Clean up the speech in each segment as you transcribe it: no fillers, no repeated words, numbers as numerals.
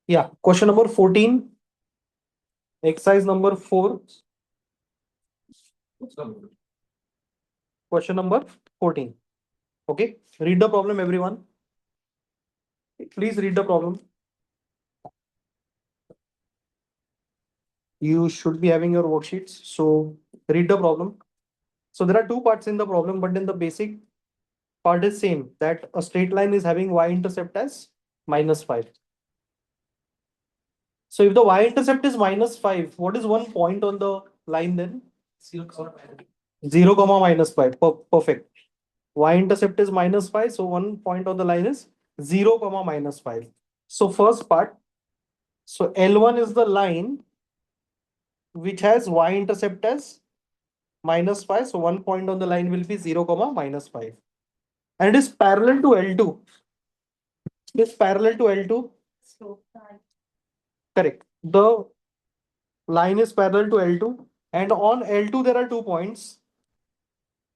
Yeah, question number 14, exercise number 4, question number 14. Okay, read the problem, everyone. Please read the problem. You should be having your worksheets. So read the problem. So there are two parts in the problem, but in the basic part is same, that a straight line is having y-intercept as -5. So if the y-intercept is -5, what is one point on the line then? 0, comma -5. Perfect. Y-intercept is -5, so one point on the line is 0, comma -5. So first part, so L1 is the line which has y-intercept as -5. So one point on the line will be 0, comma -5. And it is parallel to L2. It is parallel to L2. Correct. The line is parallel to L2. And on L2, there are 2 points,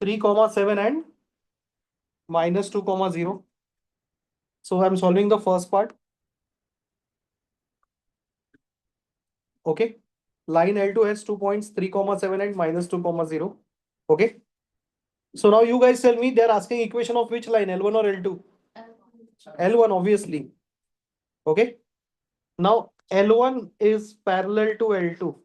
3, comma 7 and -2, comma 0. So I'm solving the first part. Okay. Line L2 has 2 points, 3, comma 7 and -2, comma 0. Okay. So now you guys tell me, they're asking equation of which line, L1 or L2? L1, obviously. Okay. Now L1 is parallel to L2.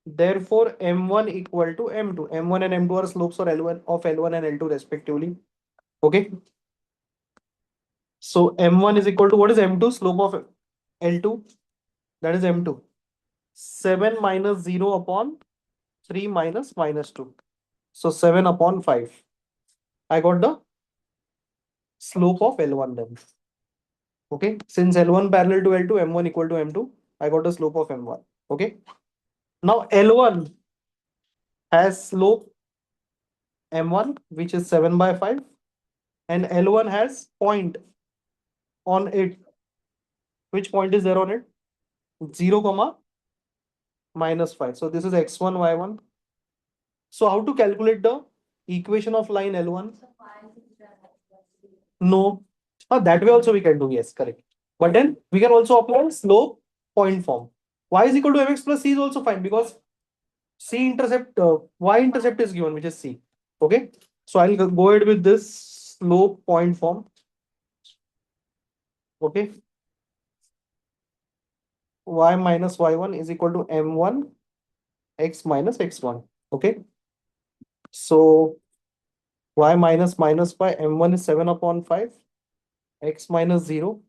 Therefore, M1 equal to M2. M1 and M2 are slopes of L1 and L2 respectively. Okay. So M1 is equal to, what is M2? Slope of L2. That is M2. 7 minus 0 upon 3 minus -2. So 7 upon 5. I got the slope of L1 then. Okay. Since L1 parallel to L2, M1 equal to M2, I got the slope of M1. Okay. Now L1 has slope M1, which is 7 by 5, and L1 has point on it. Which point is there on it? 0, comma -5. So this is x1, y1. So how to calculate the equation of line L1? No. That way also we can do, yes, correct. But then we can also apply slope point form. Y is equal to mx plus c is also fine, because c intercept, y intercept is given, which is c. Okay. So I'll go ahead with this slope point form. Okay. Y minus y1 is equal to m1 x minus x1. Okay. So y minus -5, m1 is 7 upon 5, x minus 0,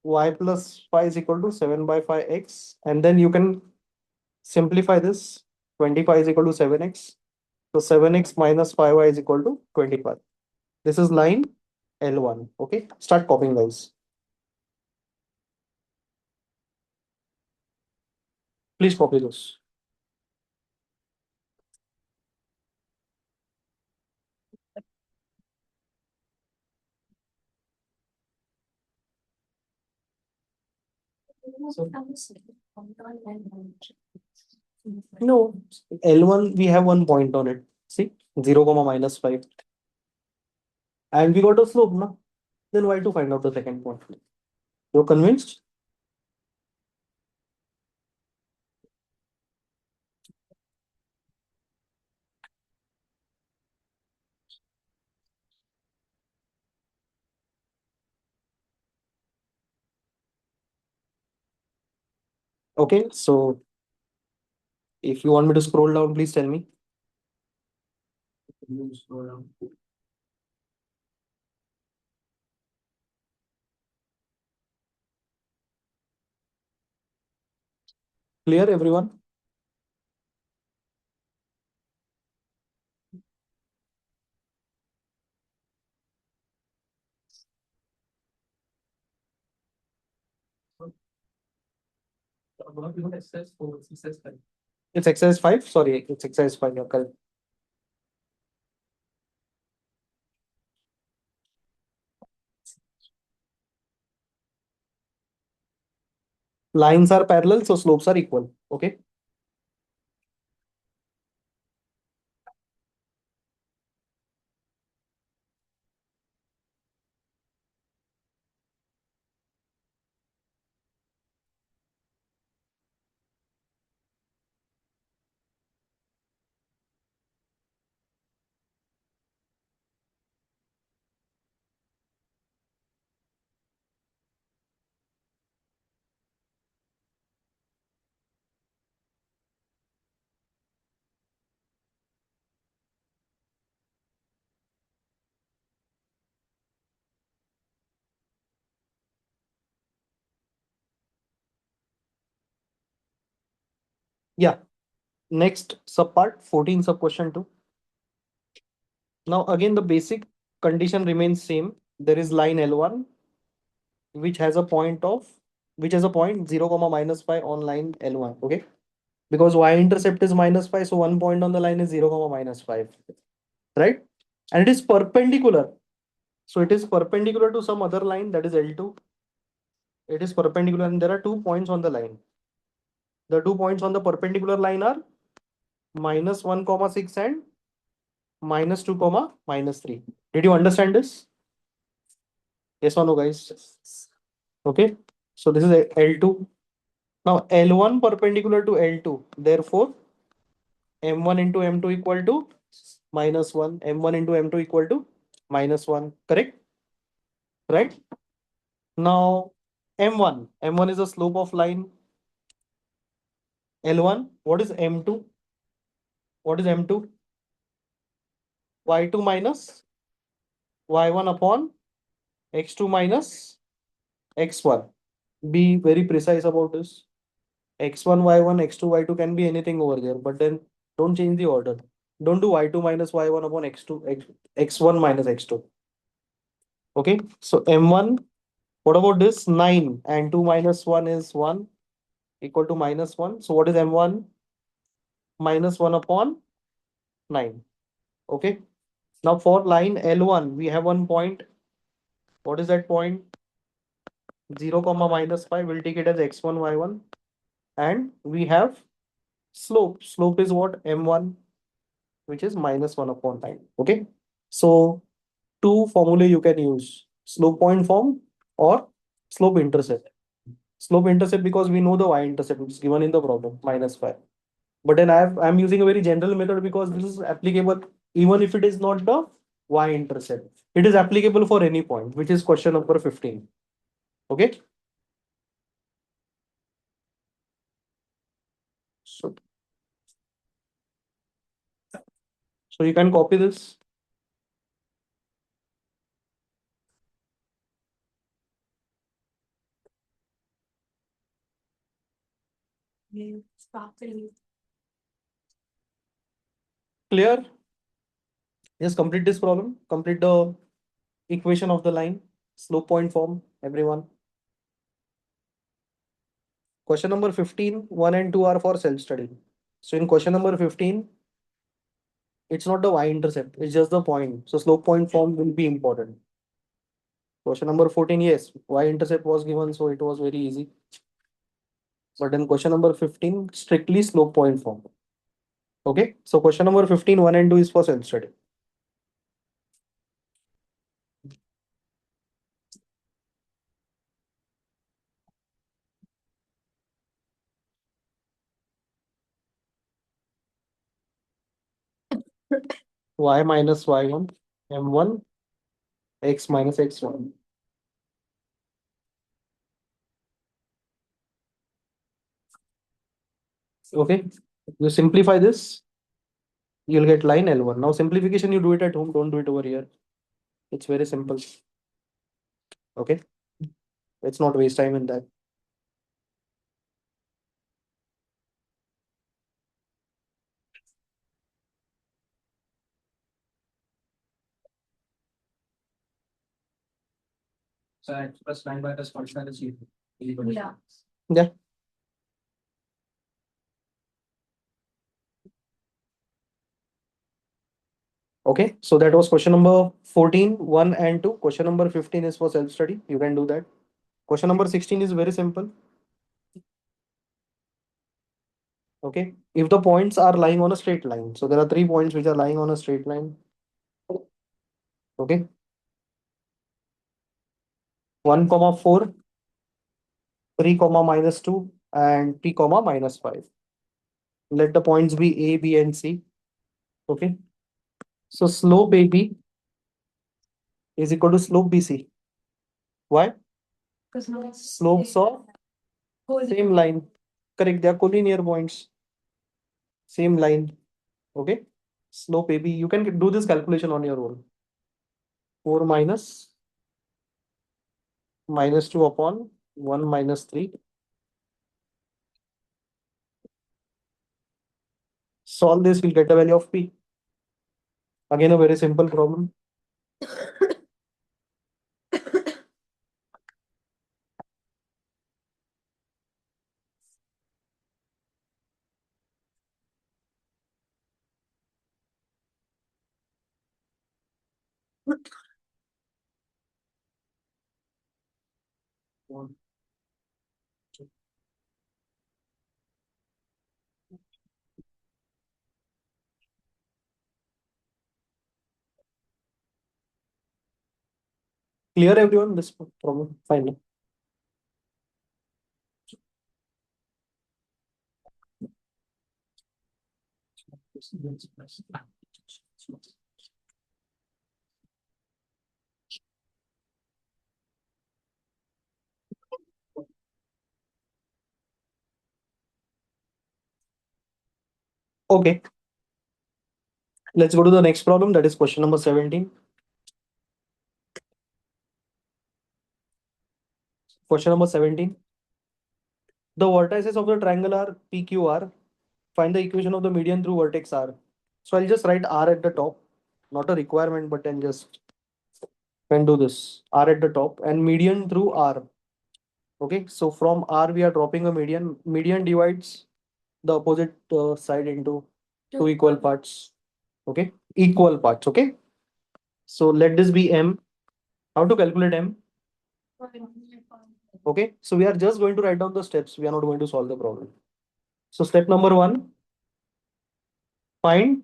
y plus 5 is equal to 7 by 5x. And then you can simplify this. 25 is equal to 7x. So 7x minus 5y is equal to 25. This is line L1. Okay. Start copying, guys. Please copy this. No, L1, we have one point on it. See, 0, comma -5. And we got a slope, no? Then why to find out the second point? You're convinced? Okay, so if you want me to scroll down, please tell me. Scroll down. Clear, everyone? It's exercise 5. Sorry, it's exercise 5. You're correct. Lines are parallel, so slopes are equal. Okay. Yeah. Next sub part 14 sub question 2. Now again the basic condition remains same. There is line L1 which has a point of which has a point 0 comma minus 5 on line L1. Okay. Because y-intercept is minus 5, so one point on the line is 0 comma minus 5. Right? And it is perpendicular. So it is perpendicular to some other line, that is L2. It is perpendicular and there are 2 points on the line. The 2 points on the perpendicular line are minus 1 comma 6 and minus 2 comma minus 3. Did you understand this? Yes or no, guys? Okay. So this is L2. Now L1 perpendicular to L2. Therefore, M1 into M2 equal to minus 1. M1 into M2 equal to minus 1. Correct? Right? Now M1. M1 is the slope of line L1. What is M2? What is M2? Y2 minus Y1 upon X2 minus X1. Be very precise about this. X1, Y1, X2, Y2 can be anything over there, but then don't change the order. Don't do Y2 minus Y1 upon X2, X1 minus X2. Okay, so M1, what about this? 9 and 2 minus 1 is 1 equal to minus 1. So what is M1? Minus 1 upon 9. Okay, now for line L1, we have one point. What is that point? 0 comma minus 5. We'll take it as X1, Y1. And we have slope. Slope is what? M1, which is minus 1 upon 9. Okay. So two formulae you can use: slope point form or slope intercept. Slope intercept because we know the y-intercept, which is given in the problem, minus 5. But then I'm using a very general method because this is applicable even if it is not the y-intercept. It is applicable for any point, which is question number 15. Okay. So, so you can copy this. Clear? Just complete this problem. Complete the equation of the line. Slope point form, everyone. Question number 15, 1 and 2 are for self-study. So in question number 15, it's not the y-intercept, it's just the point. So slope point form will be important. Question number 14, yes, y-intercept was given, so it was very easy. But in question number 15, strictly slope point form. Okay, so question number 15, 1 and 2 is for self-study. Y minus y1, m1, x minus x1. Okay, you simplify this, you'll get line L1. Now simplification, you do it at home, don't do it over here. It's very simple. Okay, let's not waste time in that. So x plus 9 by this function is equal to yeah. Yeah. Okay, so that was question number 14, 1 and 2. Question number 15 is for self-study. You can do that. Question number 16 is very simple. Okay, if the points are lying on a straight line. So there are 3 points which are lying on a straight line. Okay. 1 comma 4, 3 comma minus 2, and 3 comma minus 5. Let the points be A, B, and C. Okay. So slope AB is equal to slope BC. Why? Slopes of same line. Correct. They are collinear points. Same line. Okay. Slope AB. You can do this calculation on your own. 4 minus 2 upon 1 minus 3. Solve this, we'll get the value of P. Again, a very simple problem. Clear everyone, this problem? Fine. Okay, let's go to the next problem. That is question number 17. Question number 17. The vertices of the triangle are PQR. Find the equation of the median through vertex R. So I'll just write R at the top. Not a requirement, but then just can do this. R at the top and median through R. Okay, so from R we are dropping a median. Median divides the opposite side into two equal parts. Okay, equal parts. Okay, so let this be M. How to calculate M? Okay, so we are just going to write down the steps. We are not going to solve the problem. So step number one, find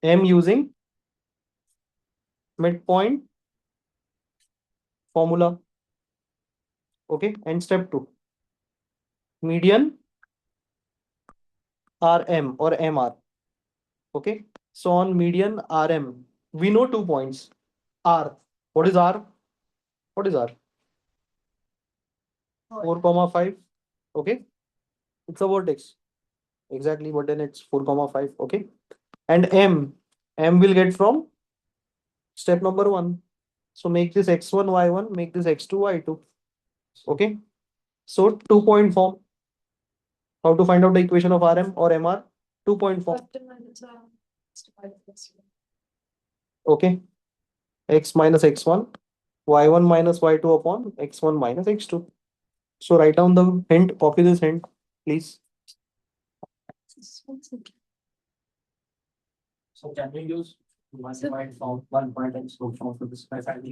M using midpoint formula. Okay, and step two, median RM or MR. Okay, so on median RM, we know 2 points. R, what is R? What is R? 4,5. Okay, it's a vertex. Exactly, but then it's 4,5. Okay, and M will get from step number one. So make this x1, y1, make this x2, y2. Okay, so 2 point form. How to find out the equation of RM or MR? 2 point form. Okay, x minus x1, y1 minus y2 upon x1 minus x2. So write down the hint, copy this hint, please. So can we use 1 point form, 1 point and slope form for this?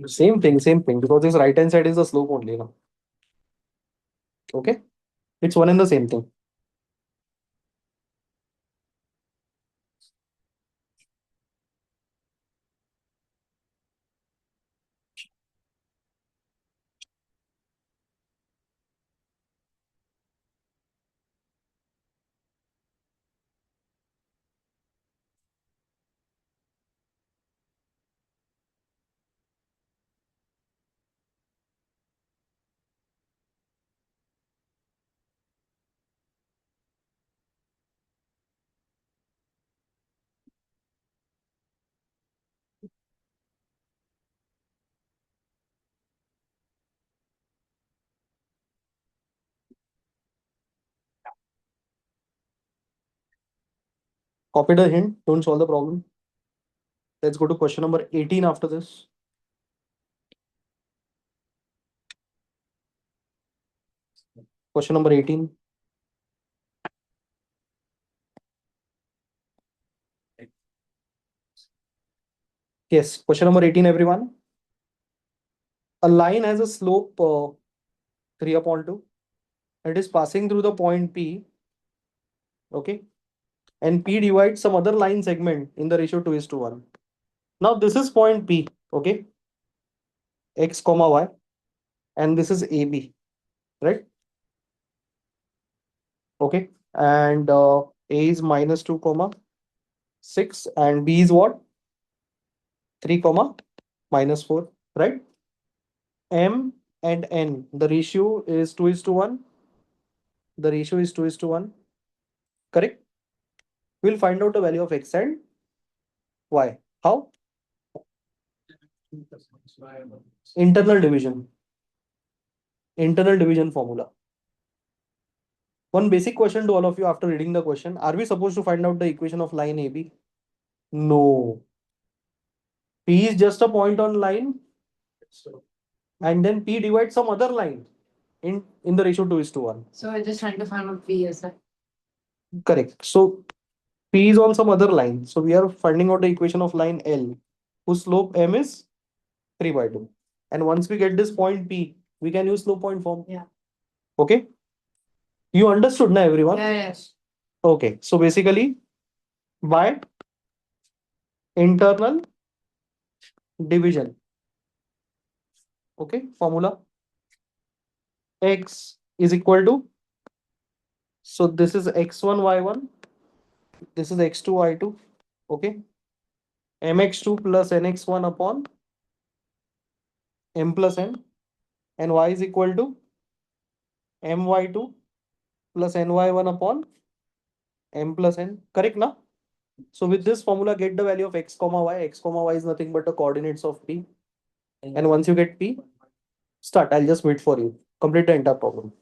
Same thing, because this right hand side is the slope only. No? Okay, it's one and the same thing. Copy the hint, don't solve the problem. Let's go to question number 18 after this. Question number 18. Yes, question number 18, everyone. A line has a slope 3 upon 2. It is passing through the point P. Okay. And P divides some other line segment in the ratio 2:1. Now this is point P. Okay. X comma Y. And this is AB. Right. Okay. And A is minus 2 comma 6 and B is what? 3 comma minus 4. Right. M and N. The ratio is 2:1. The ratio is 2:1. Correct. We'll find out the value of X and Y. How? Internal division. Internal division formula. One basic question to all of you after reading the question. Are we supposed to find out the equation of line AB? No. P is just a point on line and then P divides some other line in the ratio 2:1. So we're just trying to find out P is that. Correct. So P is on some other line. So we are finding out the equation of line L, whose slope M is 3/2. And once we get this point P, we can use slope point form. Yeah. Okay. You understood, na everyone? Yeah, yes. Okay. So basically, by internal division. Okay. Formula X is equal to. So this is x1 y1. This is x2 y2. Okay. mx2 plus nx1 upon m plus n, and y is equal to my2 plus ny1 upon m plus n. Correct now? So with this formula, get the value of x comma y. X comma y is nothing but the coordinates of P. And once you get P, start. I'll just wait for you. Complete the entire problem.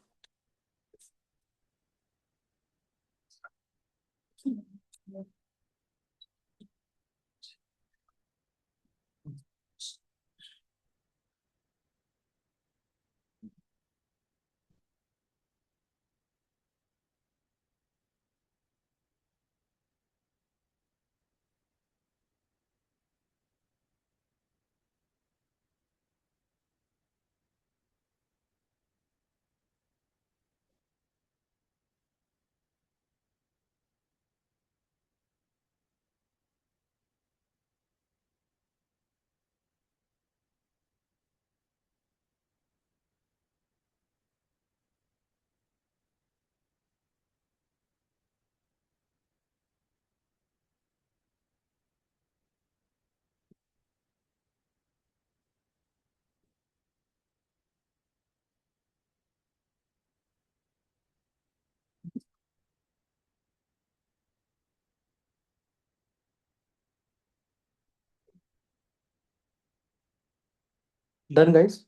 Done, guys?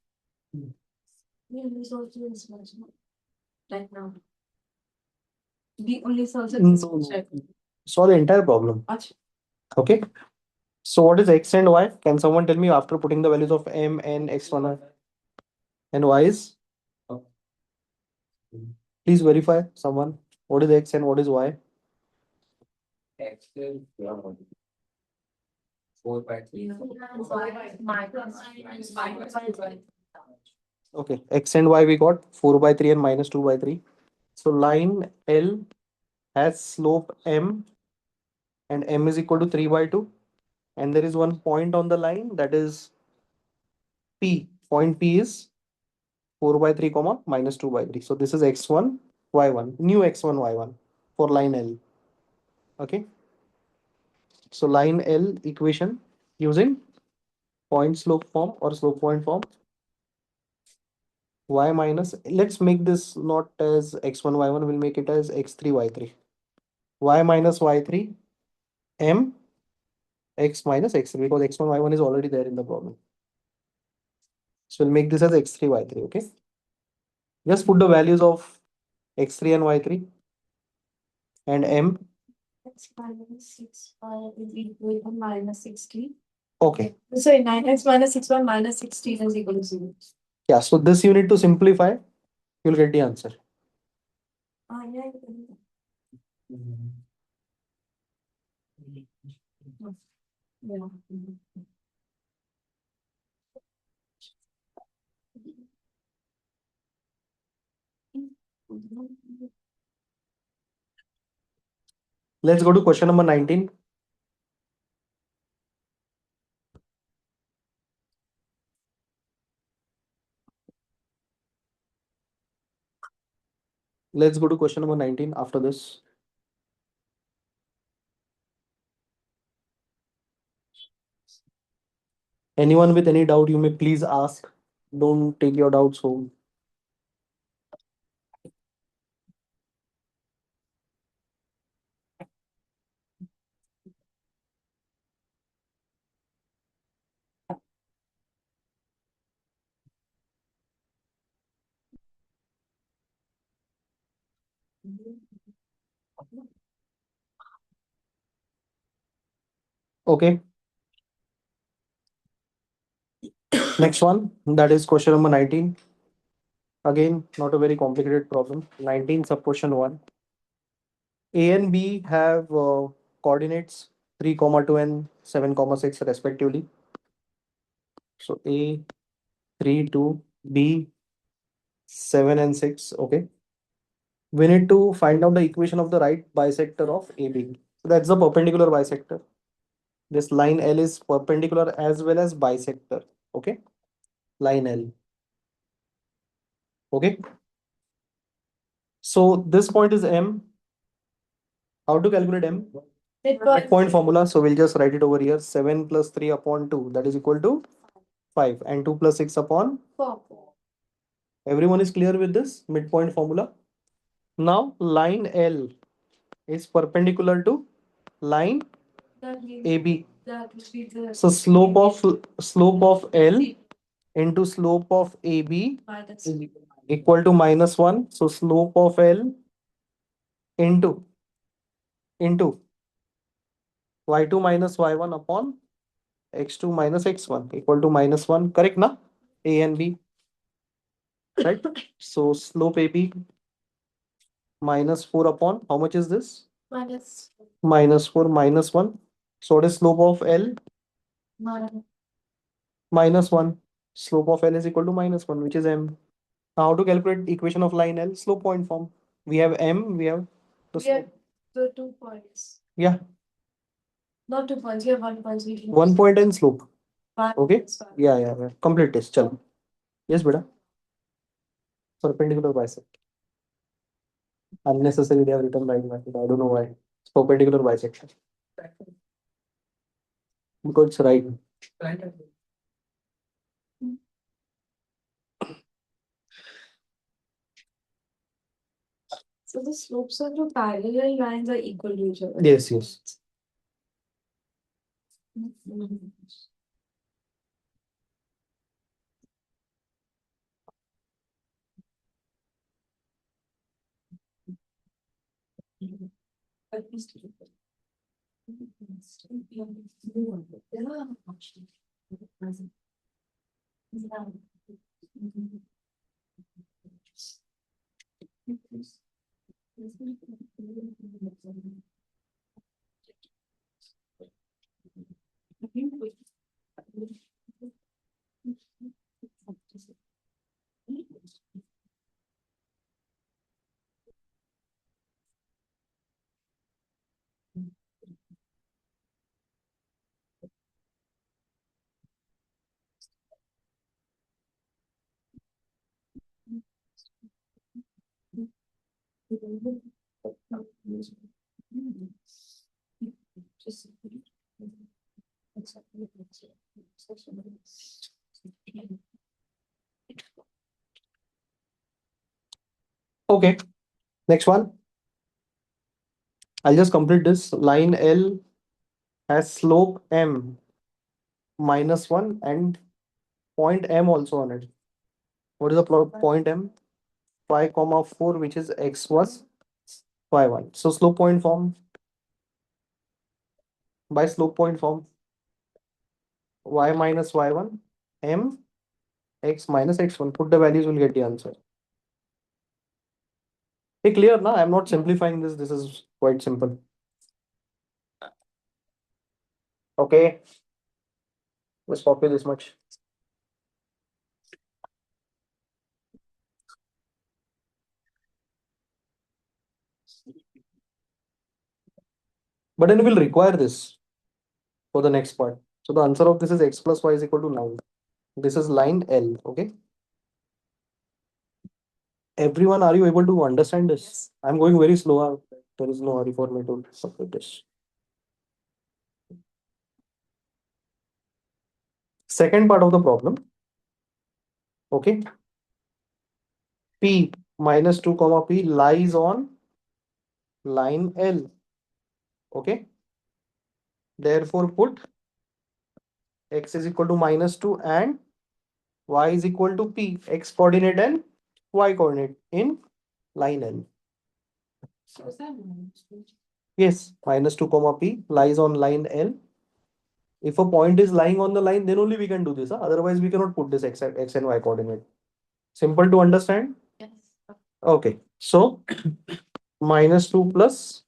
The only solution is small right now. The only solution is No, no. right. Solve the entire problem. Achha. Okay. So what is x and y? Can someone tell me after putting the values of m and x1 and y is? Please verify someone. What is x and what is y? X is 4/3. Okay, x and y we got 4/3 and minus 2/3. So line L has slope m and m is equal to 3/2. And there is one point on the line, that is P. Point P is 4/3 comma minus 2/3. So this is x1 y1, new x1 y1 for line L. Okay. So line L equation using point slope form or slope point form. Y minus, let's make this not as x1 y1, we'll make it as x3 y3. Y minus y3 m x minus x3, because x1 y1 is already there in the problem. So we'll make this as x3 y3. Okay. Just put the values of x3 and y3 and m. X minus 6y is equal to minus 60. Okay. So 9x minus 6y minus 16 is equal to 0. Yeah. So this you need to simplify. You'll get the answer. Yeah. Yeah. Let's go to question number 19. Let's go to question number 19 after this. Anyone with any doubt, you may please ask. Don't take your doubts home. Okay. Next one, that is question number 19. Again, not a very complicated problem. 19 sub question 1. A and B have coordinates 3 comma 2 and 7 comma 6 respectively. So A 3 2, B 7 and 6. Okay. We need to find out the equation of the right bisector of AB. So that's the perpendicular bisector. This line L is perpendicular as well as bisector. Okay. Line L. Okay. So this point is M. How to calculate M? Midpoint formula. So we'll just write it over here. 7 plus 3 upon 2. That is equal to 5. And 2 plus 6 upon. 4. Everyone is clear with this midpoint formula? Now line L is perpendicular to line That means AB. that would be the So slope of L into slope of AB minus equal to -1. So slope of L into y2 minus y1 upon x2 minus x1 equal to -1. Correct na? A and B. Right? So slope AB -4 upon how much is this? minus -4 -1. So what is slope of L? -1. Slope of L is equal to -1, which is M. Now how to calculate equation of line L? Slope point form. We have M, we have the we have slope. the 2 points. Yeah, Not 2 points, we have 1 point. 1 point and slope. Okay. It's fine. Yeah. Complete this. Chalo. Yes, beta. Perpendicular bisect. Unnecessary they have written right method. I don't know why. It's perpendicular bisection. Because it's right. So the slopes of the parallel lines are equal to each other. Yes, yes. Okay. Next one. I'll just complete this. Line L has slope M -1 and point M also on it. What is the point M? 5 comma 4, which is x was y1. So slope point form. By slope point form, y minus y1 M x minus x1. Put the values, will get the answer. Hey, clear now? I'm not simplifying this. This is quite simple. Okay. Let's copy this much. But then we'll require this for the next part. So the answer of this is x plus y is equal to 9. This is line L. Okay. Everyone, are you able to understand this? I'm going very slow. There is no hurry for me to submit this. Second part of the problem. Okay. P minus 2 comma P lies on line L. Okay. Therefore, put x is equal to -2 and y is equal to P, x coordinate and y coordinate in line L. So is that -2? Yes, minus 2 comma p lies on line L. If a point is lying on the line, then only we can do this. Otherwise, we cannot put this x and y coordinate. Simple to understand? Yes. Okay. So minus 2 plus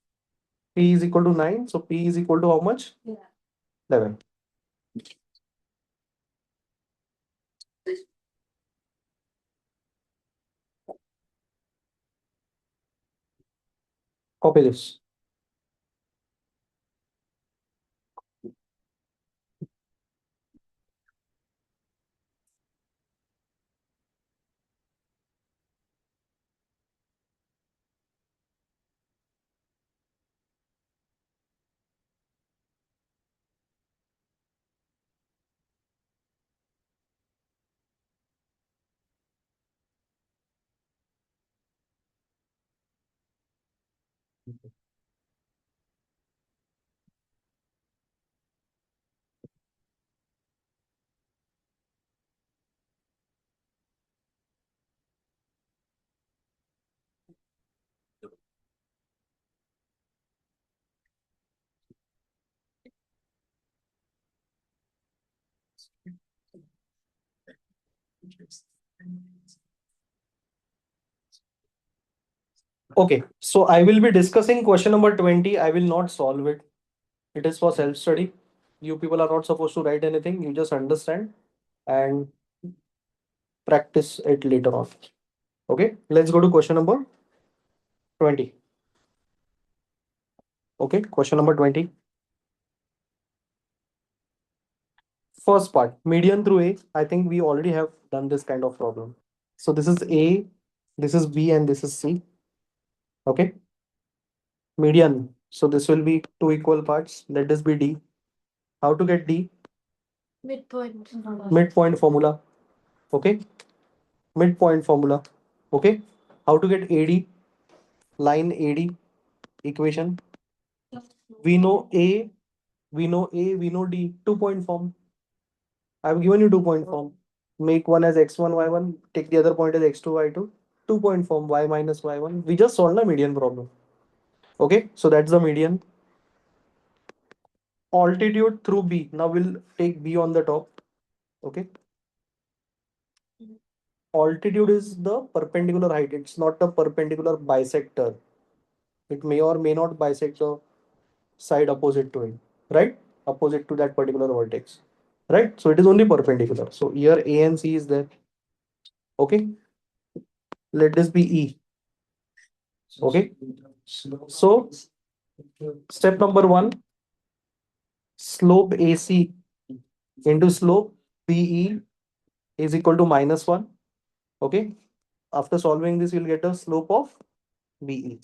p is equal to 9. So p is equal to how much? Yeah. 11. Copy this. Okay, so I will be discussing question number 20. I will not solve it. It is for self-study. You people are not supposed to write anything. You just understand and practice it later on. Okay, let's go to question number 20. Okay, question number 20. First part, median through A. I think we already have done this kind of problem. So this is A, this is B, and this is C. Okay, median. So this will be two equal parts. Let this be D. How to get D? Midpoint. Midpoint formula. Okay, midpoint formula. Okay, how to get AD? Line AD equation. We know A, we know A, we know D. 2-point form. I've given you 2-point form. Make one as x1, y1, take the other point as x2, y2. 2-point form, y minus y1. We just solved a median problem. Okay, so that's the median. Altitude through B. Now we'll take B on the top. Okay. Altitude is the perpendicular height. It's not the perpendicular bisector. It may or may not bisect the side opposite to it, right? Opposite to that particular vertex, right? So it is only perpendicular. So here A and C is there. Okay. Let this be E. Okay. So step number one, slope AC into slope BE is equal to -1. Okay. After solving this, you'll get a slope of BE.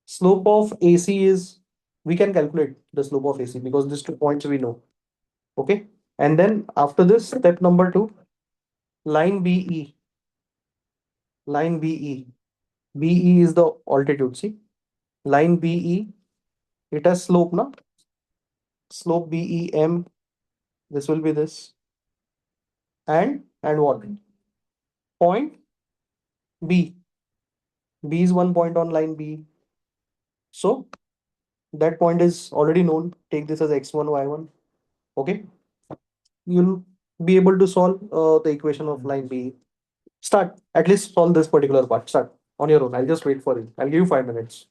Slope of AC is, we can calculate the slope of AC because these 2 points we know. Okay. And then after this, step number two, line BE. Line BE. BE is the altitude. See, line BE, it has slope, na? Slope BEM. This will be this. And what? Point B. B is one point on line B. So that point is already known. Take this as x1, y1. Okay. You'll be able to solve the equation of line B. Start. At least solve this particular part. Start on your own. I'll just wait for you. I'll give you 5 minutes.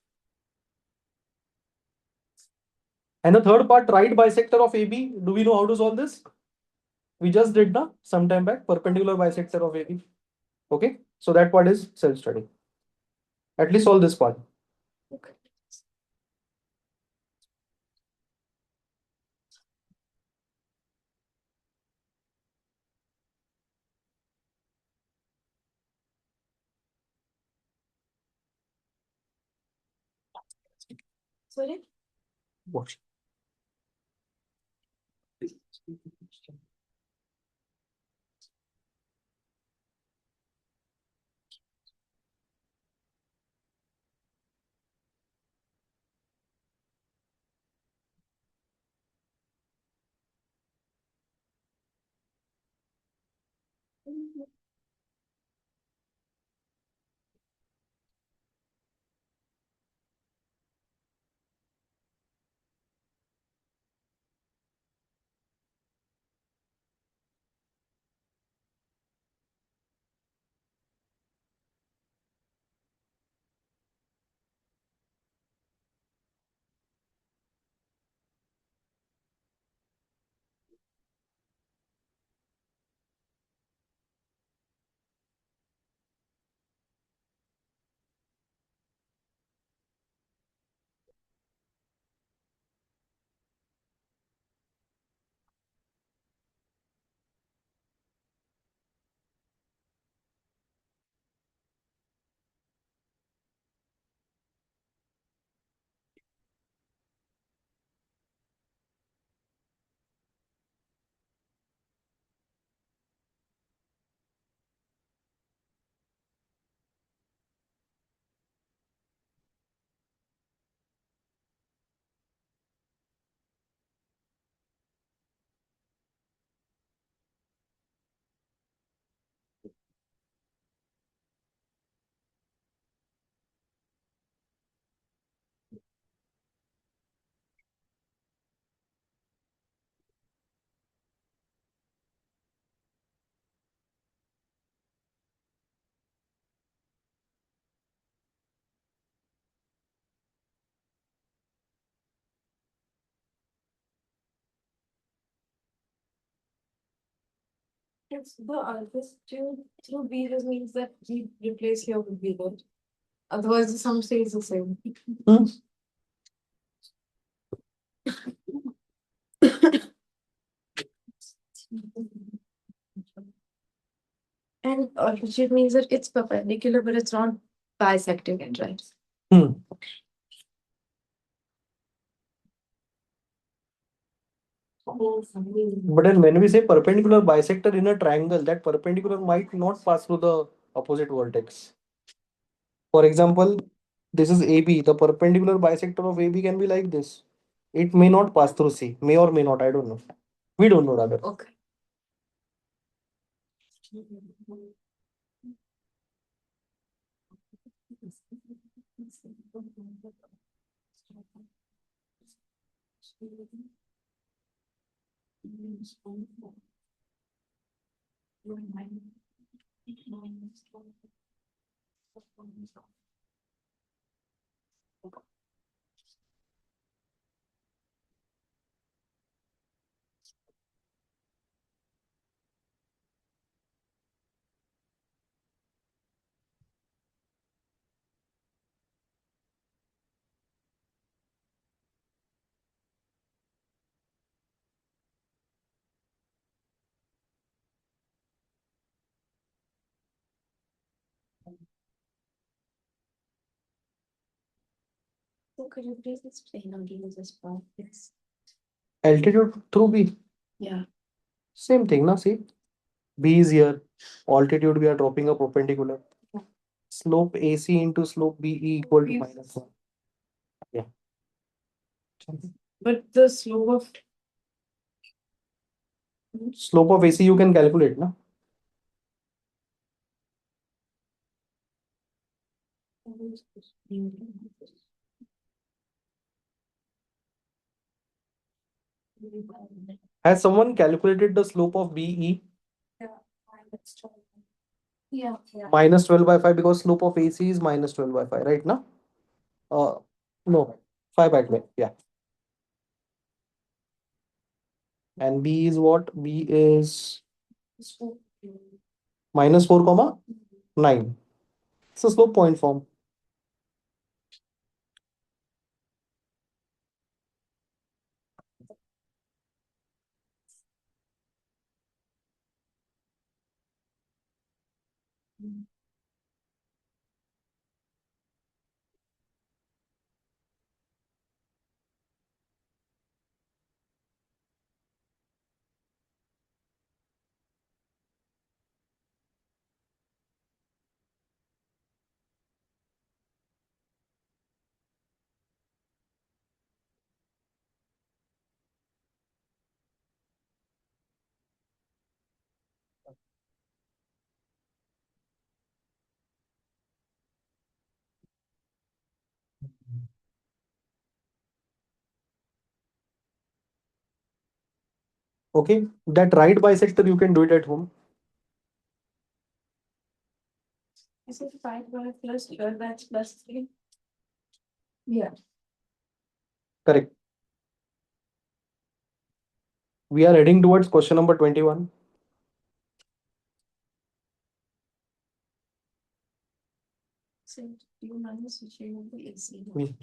And the third part, right bisector of AB. Do we know how to solve this? We just did the sometime back perpendicular bisector of AB. Okay. So that part is self-study. At least solve this part. Okay. Sorry? Watch. It's this through B just means that we replace here with B, right? Otherwise, the sum stays the same. Hmm. And altitude means that it's perpendicular, but it's not bisecting it, right? Hmm. But then when we say perpendicular bisector in a triangle, that perpendicular might not pass through the opposite vertex. For example, this is AB. The perpendicular bisector of AB can be like this. It may not pass through C. May or may not. I don't know. We don't know rather. Okay. So could you please explain again this part? It's Altitude through B. yeah. Same thing, na? See, B is here. Altitude we are dropping a perpendicular. Slope AC into slope BE equal to -1. Yeah. But the slope Slope of AC you can calculate, na? Has someone calculated the slope of BE? yeah. Minus 12 by 5 because slope of AC is minus 12 by 5, right now? No, 5 by 12, yeah. And B is what? B is minus 4 comma 9. It's a slope point form. Okay, that right bisector you can do it at home. Is it 5 by plus 12 that's plus 3? Yeah. Correct. We are heading towards question number 21. So you minus the share of the AC. We-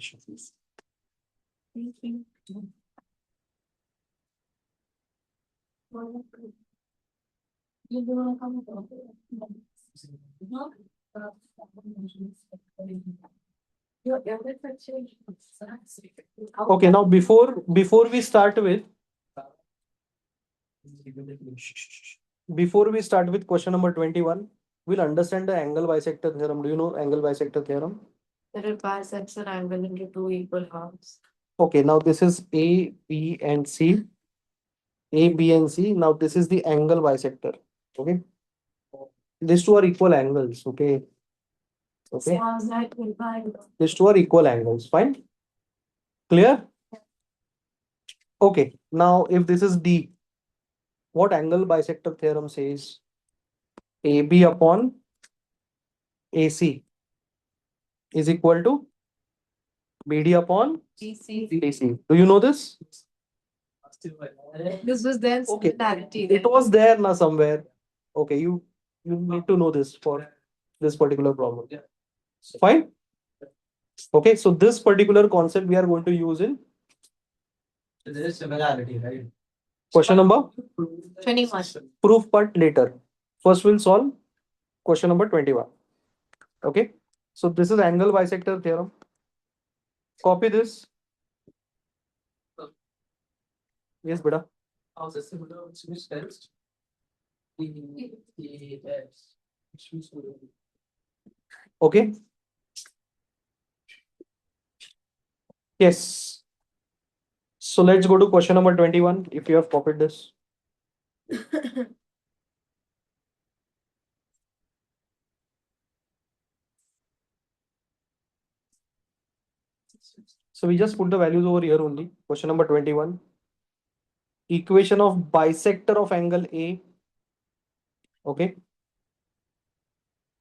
You don't come your every picture. Okay, now before we start with question number 21, we'll understand the angle bisector theorem. Do you know angle bisector theorem? That it bisects an angle into two equal halves. Okay, now this is A, B, and C. A, B, and C. Now this is the angle bisector. Okay. These two are equal angles. Okay. Okay. How's that will These two are equal angles. Fine. Clear? Okay. Now if this is D, what angle bisector theorem says? AB upon AC is equal to BD upon DC. DC. Do you know this? This was then Okay. similarity. It was there now somewhere. Okay, you need to know this for this particular problem. Fine. Okay, so this particular concept we are going to use in There is similarity, right? question number 21. proof part later. First we'll solve question number 21. Okay, so this is angle bisector theorem. Copy this. Yes, beta. How's this similar? Which test? Yes. Okay. Yes. So let's go to question number 21 if you have copied this. So we just put the values over here only. Question number 21. Equation of bisector of angle A. Okay.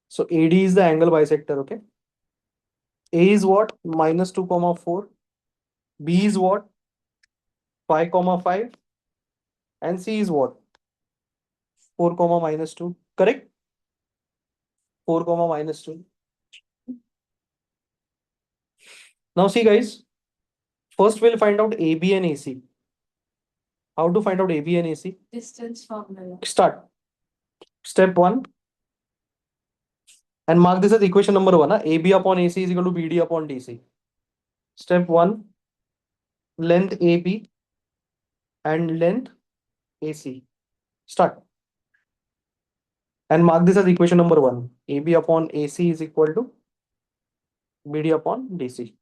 So AD is the angle bisector. Okay. A is what? Minus 2 comma 4. B is what? 5 comma 5. And C is what? 4 comma minus 2. Correct? 4 comma minus 2. Now see guys. First we'll find out AB and AC. How to find out AB and AC? Distance formula. Start. Step 1. And mark this as equation number 1. AB upon AC is equal to BD upon DC. Step 1. Length AB and length AC. Start. And mark this as equation number 1. AB upon AC is equal to BD upon DC.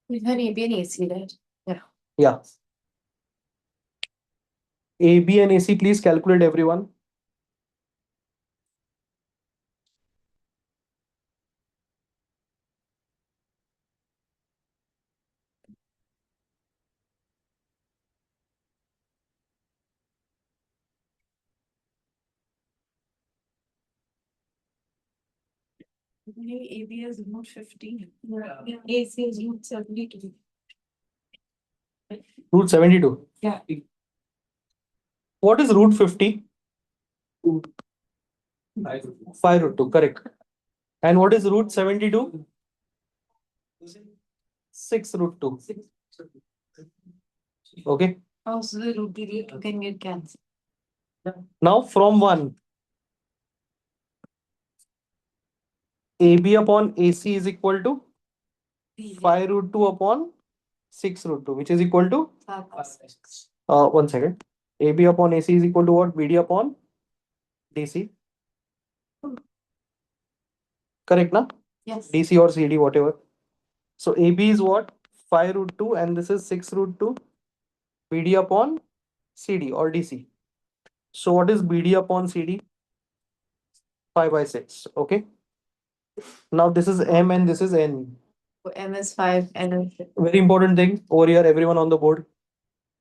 We've had AB and AC, right? Yeah. AB and AC, please calculate everyone. Maybe AB is root 15. AC is root 72. Root 72. Yeah. What is root 50? 5 root 2, correct. And what is root 72? 6 root 2. Okay. Also, the root can get cancelled. Now from 1, AB upon AC is equal to 5 root 2 upon 6 root 2, which is equal to 1 second. AB upon AC is equal to what? BD upon DC. Correct, na? Yes. DC or CD, whatever. So AB is what? 5 root 2 and this is 6 root 2. BD upon CD or DC. So what is BD upon CD? 5 by 6. Okay. Now this is M and this is N. So M is 5, N is 6. Very important thing over here, everyone on the board.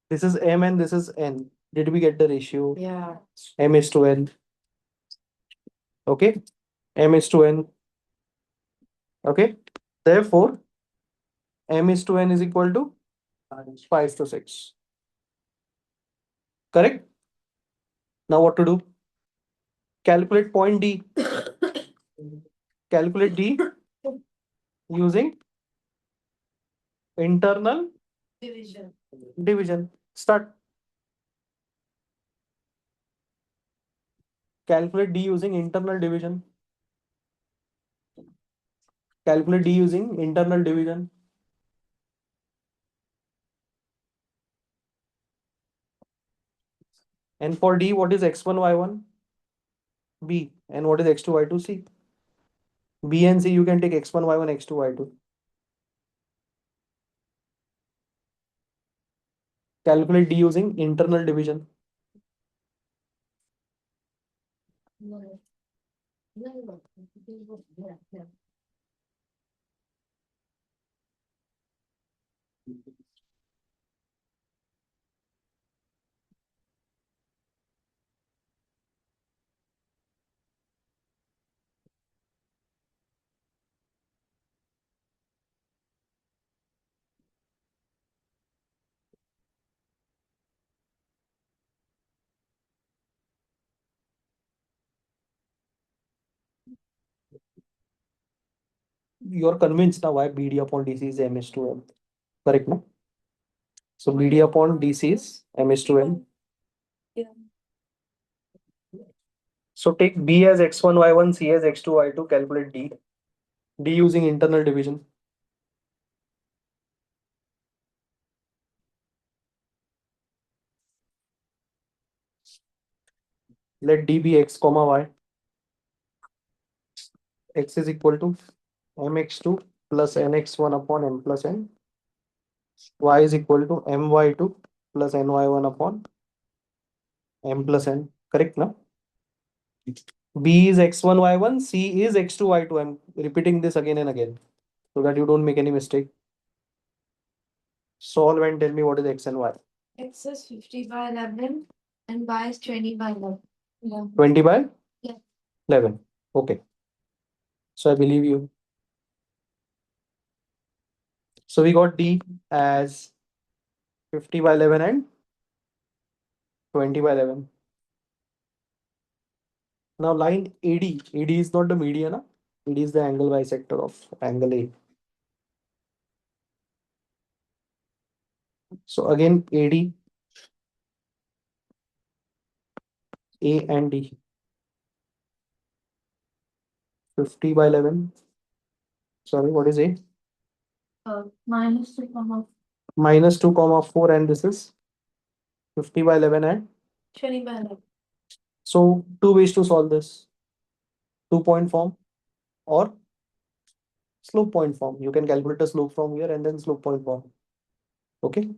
This is M and this is N. Did we get the ratio? Yeah. M is to N. Okay. M is to N. Okay. Therefore, M is to N is equal to 5 to 6. Correct? Now what to do? Calculate point D. Calculate D using internal Division. division. Start. Calculate D using internal division. Calculate D using internal division. And for D, what is x1, y1? B. And what is x2, y2? C. B and C, you can take x1, y1, x2, y2. Calculate D using internal division. You're convinced now why BD upon DC is M is to M. Correct, no? So BD upon DC is M is to M. Yeah. So take B as x1, y1, C as x2, y2, calculate D. D using internal division. Let D be x comma y. X is equal to mx2 plus nx1 upon m plus n. Y is equal to my2 plus ny1 upon m plus n. Correct, no? B is x1, y1, C is x2, y2. I'm repeating this again and again so that you don't make any mistake. Solve and tell me what is x and y. X is 50 by 11 and Y is 20 by 11. Yeah. 20 by Yeah. 11. Okay. So I believe you. So we got D as 50 by 11 and 20 by 11. Now line AD is not the median. AD is the angle bisector of angle A. So again AD, A and D. 50 by 11. Sorry, what is A? Minus 2 comma Minus 2 comma 4, and this is 50 by 11 and 20 by 11. so two ways to solve this. 2-point form or slope point form. You can calculate a slope from here and then slope point form. Okay.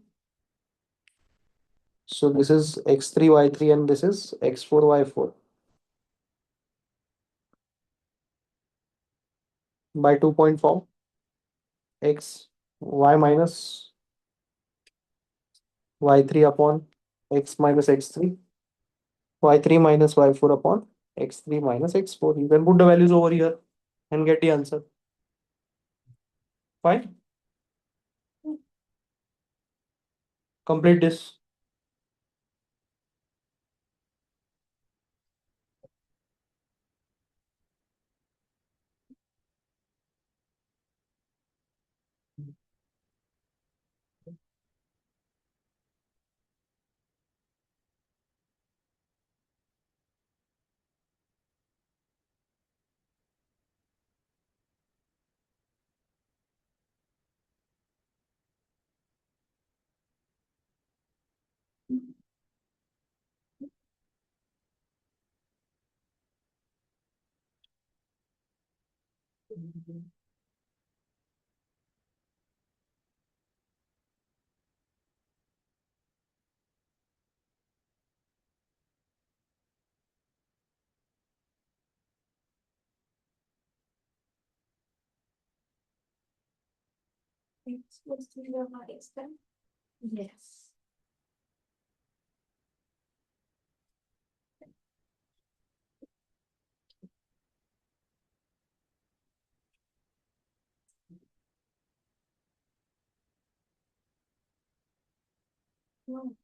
So this is x3, y3 and this is x4, y4. By 2-point form, x y minus y3 upon x minus x3, y3 minus y4 upon x3 minus x4. You can put the values over here and get the answer. Fine. Complete this. It's supposed to be your highest then? Yes. No.